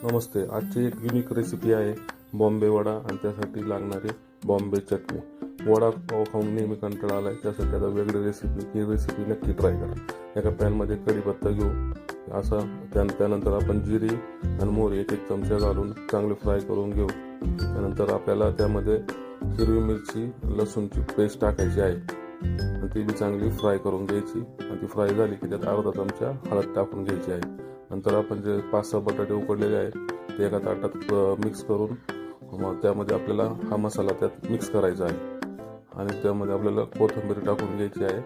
नमस्ते. आजची एक unique recipe आहे बॉम्बे वडा आणि त्यासाठी लागणारी बॉम्बे चटणी. वडा पाव खाऊन नेहमी कंटाळा आला आहे, त्यासाठी आता वेगळी रेसिपी नक्की ट्राय करा. एका पॅनमध्ये कढीपत्ता घेऊ, असा त्यानंतर आपण जिरी आणि मोहरी एक चमचा घालून चांगले फ्राय करून घेऊ. त्यानंतर आपल्याला त्यामध्ये हिरवी मिरची लसूणची पेस्ट टाकायची आहे आणि ती बी चांगली फ्राय करून घ्यायची. आणि ती फ्राय झाली की त्यात अर्धा चमचा हळद टाकून घ्यायची आहे. नंतर आपण जे 5-6 बटाटे उकडलेले आहेत ते एका ताटात मिक्स करून मग त्यामध्ये आपल्याला हा मसाला त्यात मिक्स करायचा आहे. आणि त्यामध्ये आपल्याला कोथिंबीर टाकून घ्यायची आहे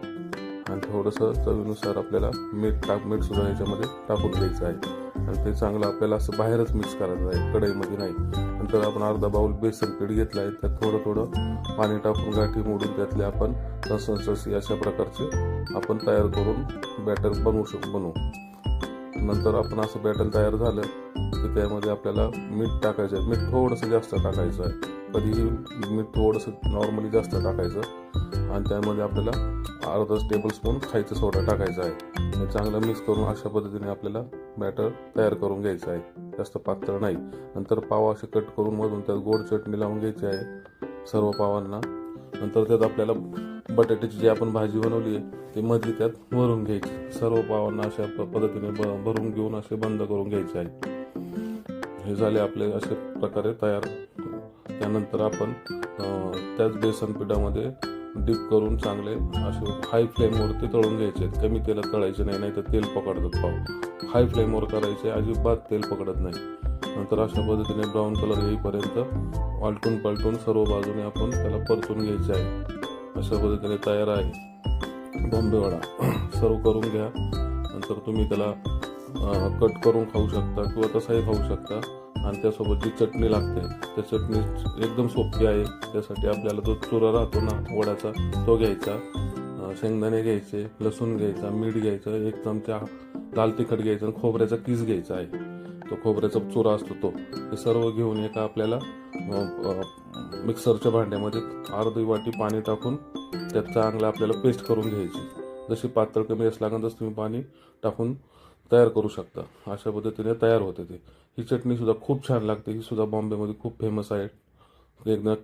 आणि थोडंसं चवीनुसार आपल्याला मीठ सुद्धा याच्यामध्ये टाकून घ्यायचं आहे. आणि ते चांगलं आपल्याला असं बाहेरच मिक्स करायचं आहे, कढईमध्ये नाही. नंतर आपण अर्धा बाउल बेसन पीठ घेतलं आहे, त्यात थोडं पाणी टाकून गाठी मोडून त्यातले आपण रसरशी अशा प्रकारचे आपण तयार करून बॅटर बनवू. नंतर आपण असं बॅटर तयार झालं की त्यामध्ये आपल्याला मीठ टाकायचं आहे. मीठ थोडंसं जास्त टाकायचं आहे, कधीही मीठ थोडंसं नॉर्मली जास्त टाकायचं. आणि त्यामध्ये आपल्याला अर्धा टेबलस्पून खायचं सोडा टाकायचा आहे. हे चांगलं मिक्स करून अशा पद्धतीने आपल्याला बॅटर तयार करून घ्यायचं आहे, जास्त पातळ नाही. नंतर पाव असे कट करून मधून त्यात गोड चटणी लावून घ्यायची आहे सर्व पावांना. नंतर त्यात आपल्याला बटाट्याची जी आपण भाजी बनवली आहे ती मधली त्यात भरून घ्यायची. सर्व पावांना अशा पद्धतीने भरून घेऊन असे बंद करून घ्यायचे आहे. हे झाले आपले अशा प्रकारे तयार. त्यानंतर आपण त्याच बेसन पिठामध्ये डीप करून चांगले असे हाय फ्लेमवरती तळून घ्यायचे. कमी तेलात तळायचे नाही, तर तेल पकडतात पाव. हाय फ्लेमवर करायचे, अजिबात तेल पकडत नाही. नंतर अशा पद्धतीने ब्राऊन कलर येईपर्यंत आलटून पलटून सर्व बाजूने आपण त्याला परतून घ्यायचे आहे. अशा पद्धतीने तयार आहे बॉम्बे वडा. सर्व करून घ्या. नंतर तुम्ही त्याला कट करून खाऊ शकता किंवा तसाही खाऊ शकता. आणि त्यासोबत जी चटणी लागते त्या चटणी एकदम सोपी आहे. त्यासाठी आपल्याला जो चुरा राहतो ना वड्याचा तो घ्यायचा, शेंगदाणे घ्यायचे, लसूण घ्यायचा, मीठ घ्यायचं, 1 चमचा लाल तिखट घ्यायचं आणि खोबऱ्याचा किस घ्यायचा आहे. तो खोबऱ्याचा चुरा असतो तो. हे सर्व घेऊन एका आपल्याला मिक्सरच्या भांड्यामध्ये अर्धी वाटी पाणी टाकून त्यात चांगलं आपल्याला पेस्ट करून घ्यायची. जशी पातळ कमी लागेल तसं तुम्ही पाणी टाकून तयार करू शकता. अशा पद्धतीने तयार होते ती. ही चटणी सुद्धा खूप छान लागते. ही सुद्धा बॉम्बेमध्ये खूप फेमस आहे. एकदा